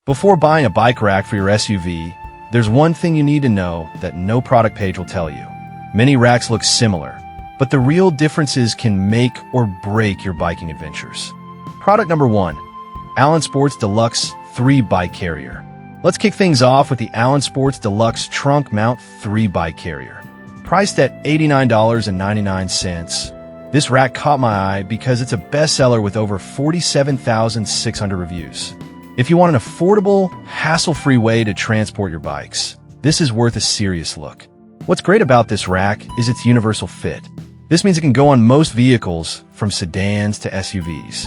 Before buying a bike rack for your SUV, there's one thing you need to know that no product page will tell you. Many racks look similar, but the real differences can make or break your biking adventures. Product number 1, Allen Sports Deluxe 3 Bike Carrier. Let's kick things off with the Allen Sports Deluxe Trunk Mount 3 Bike Carrier. Priced at $89.99, this rack caught my eye because it's a bestseller with over 47,600 reviews. If you want an affordable, hassle-free way to transport your bikes, this is worth a serious look. What's great about this rack is its universal fit. This means it can go on most vehicles, from sedans to SUVs.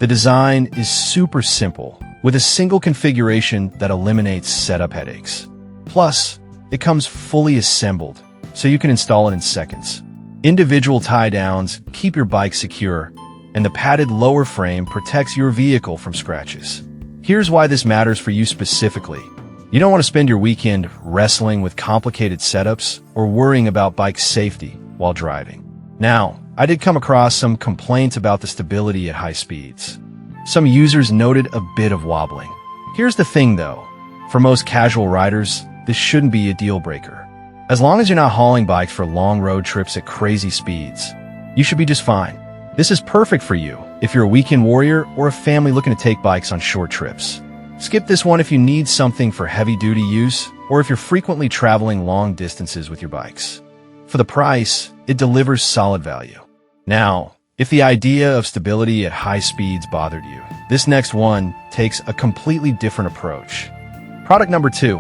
The design is super simple, with a single configuration that eliminates setup headaches. Plus, it comes fully assembled, so you can install it in seconds. Individual tie-downs keep your bike secure, and the padded lower frame protects your vehicle from scratches. Here's why this matters for you specifically. You don't want to spend your weekend wrestling with complicated setups or worrying about bike safety while driving. Now, I did come across some complaints about the stability at high speeds. Some users noted a bit of wobbling. Here's the thing though, for most casual riders, this shouldn't be a deal breaker. As long as you're not hauling bikes for long road trips at crazy speeds, you should be just fine. This is perfect for you if you're a weekend warrior or a family looking to take bikes on short trips. Skip this one if you need something for heavy-duty use or if you're frequently traveling long distances with your bikes. For the price, it delivers solid value. Now, if the idea of stability at high speeds bothered you, this next one takes a completely different approach. Product number 2,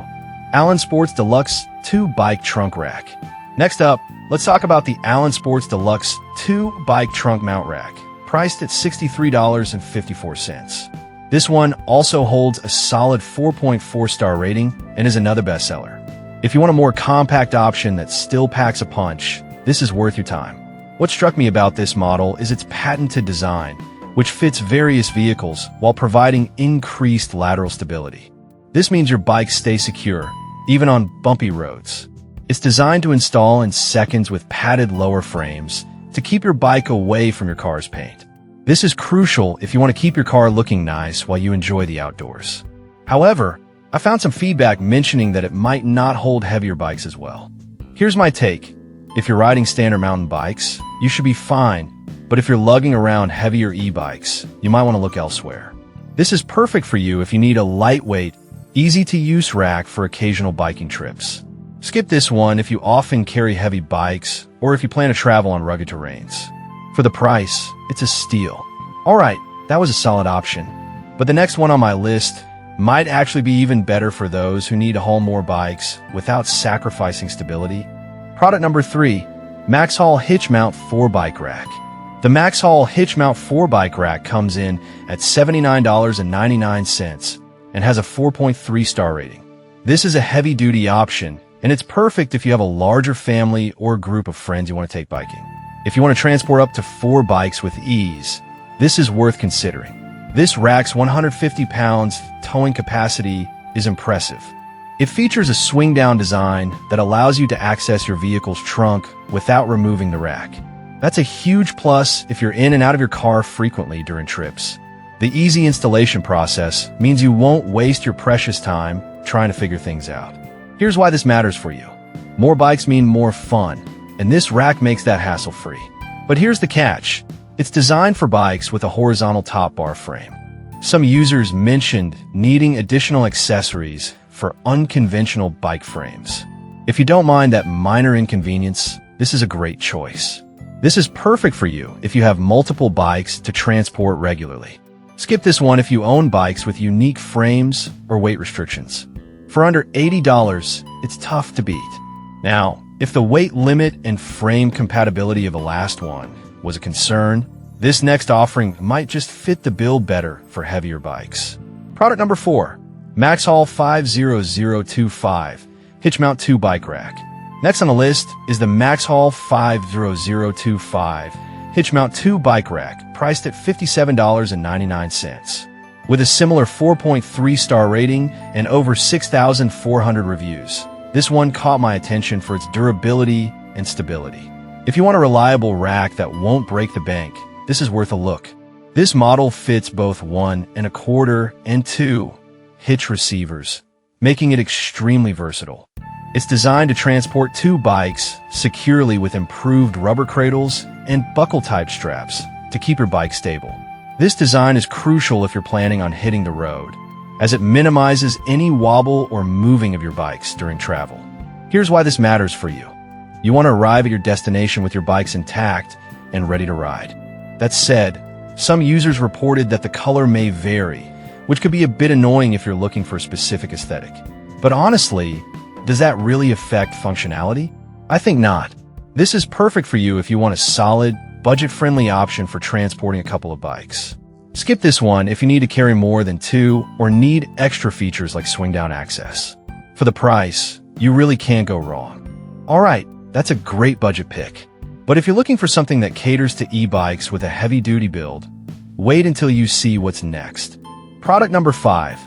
Allen Sports Deluxe 2 Bike Trunk Rack. Next up, let's talk about the Allen Sports Deluxe 2 Bike Trunk Mount Rack, priced at $63.54. This one also holds a solid 4.4-star rating and is another bestseller. If you want a more compact option that still packs a punch, this is worth your time. What struck me about this model is its patented design, which fits various vehicles while providing increased lateral stability. This means your bike stays secure, even on bumpy roads. It's designed to install in seconds with padded lower frames to keep your bike away from your car's paint. This is crucial if you want to keep your car looking nice while you enjoy the outdoors. However, I found some feedback mentioning that it might not hold heavier bikes as well. Here's my take. If you're riding standard mountain bikes, you should be fine, but if you're lugging around heavier e-bikes, you might want to look elsewhere. This is perfect for you if you need a lightweight, easy-to-use rack for occasional biking trips. Skip this one if you often carry heavy bikes or if you plan to travel on rugged terrains. For the price, it's a steal. Alright, that was a solid option. But the next one on my list might actually be even better for those who need to haul more bikes without sacrificing stability. Product number 3, Maxhaul Hitch Mount 4 Bike Rack. The Maxhaul Hitch Mount 4 Bike Rack comes in at $79.99 and has a 4.3-star rating. This is a heavy-duty option, and it's perfect if you have a larger family or group of friends you want to take biking. If you want to transport up to 4 bikes with ease, this is worth considering. This rack's 150 pounds towing capacity is impressive. It features a swing-down design that allows you to access your vehicle's trunk without removing the rack. That's a huge plus if you're in and out of your car frequently during trips. The easy installation process means you won't waste your precious time trying to figure things out. Here's why this matters for you. More bikes mean more fun, and this rack makes that hassle-free. But here's the catch. It's designed for bikes with a horizontal top bar frame. Some users mentioned needing additional accessories for unconventional bike frames. If you don't mind that minor inconvenience, this is a great choice. This is perfect for you if you have multiple bikes to transport regularly. Skip this one if you own bikes with unique frames or weight restrictions. For under $80, it's tough to beat. Now, if the weight limit and frame compatibility of the last one was a concern, this next offering might just fit the bill better for heavier bikes. Product number 4, Maxhaul 50025 Hitch Mount 2 Bike Rack. Next on the list is the Maxhaul 50025 Hitch Mount 2 Bike Rack, priced at $57.99. With a similar 4.3-star rating and over 6,400 reviews, this one caught my attention for its durability and stability. If you want a reliable rack that won't break the bank, this is worth a look. This model fits both 1 1/4 and 2 hitch receivers, making it extremely versatile. It's designed to transport 2 bikes securely with improved rubber cradles and buckle-type straps to keep your bike stable. This design is crucial if you're planning on hitting the road, as it minimizes any wobble or moving of your bikes during travel. Here's why this matters for you. You want to arrive at your destination with your bikes intact and ready to ride. That said, some users reported that the color may vary, which could be a bit annoying if you're looking for a specific aesthetic. But honestly, does that really affect functionality? I think not. This is perfect for you if you want a solid, budget-friendly option for transporting a couple of bikes. Skip this one if you need to carry more than 2 or need extra features like swing-down access. For the price, you really can't go wrong. Alright, that's a great budget pick. But if you're looking for something that caters to e-bikes with a heavy-duty build, wait until you see what's next. Product number 5.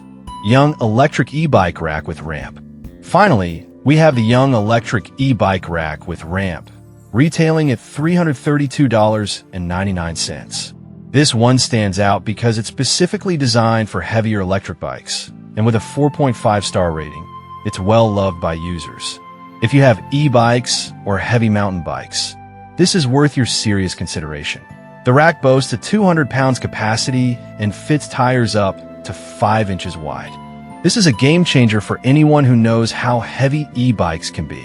Young Electric E-Bike Rack with Ramp. Finally, we have the Young Electric E-Bike Rack with Ramp, retailing at $332.99. This one stands out because it's specifically designed for heavier electric bikes, and with a 4.5-star rating, it's well loved by users. If you have e-bikes or heavy mountain bikes, this is worth your serious consideration. The rack boasts a 200 pounds capacity and fits tires up to 5 inches wide. This is a game changer for anyone who knows how heavy e-bikes can be.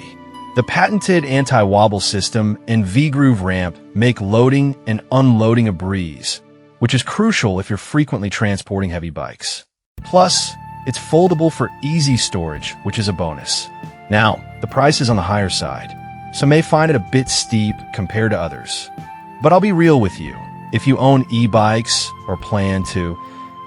The patented anti-wobble system and V-groove ramp make loading and unloading a breeze, which is crucial if you're frequently transporting heavy bikes. Plus, it's foldable for easy storage, which is a bonus. Now, the price is on the higher side, so may find it a bit steep compared to others. But I'll be real with you. If you own e-bikes or plan to,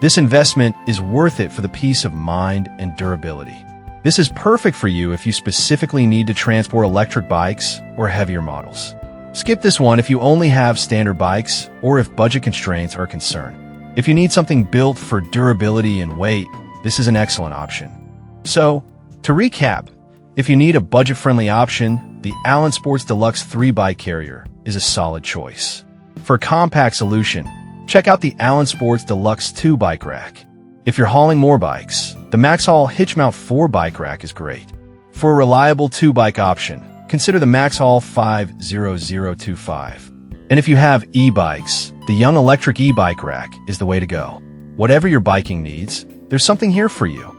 this investment is worth it for the peace of mind and durability. This is perfect for you if you specifically need to transport electric bikes or heavier models. Skip this one if you only have standard bikes or if budget constraints are a concern. If you need something built for durability and weight, this is an excellent option. So, to recap, if you need a budget-friendly option, the Allen Sports Deluxe 3-bike carrier is a solid choice. For a compact solution, check out the Allen Sports Deluxe 2-bike rack. If you're hauling more bikes, the Maxhaul Hitch Mount 4-bike rack is great. For a reliable 2-bike option, consider the Maxhaul 50025. And if you have e-bikes, the Young Electric E-Bike Rack is the way to go. Whatever your biking needs, there's something here for you.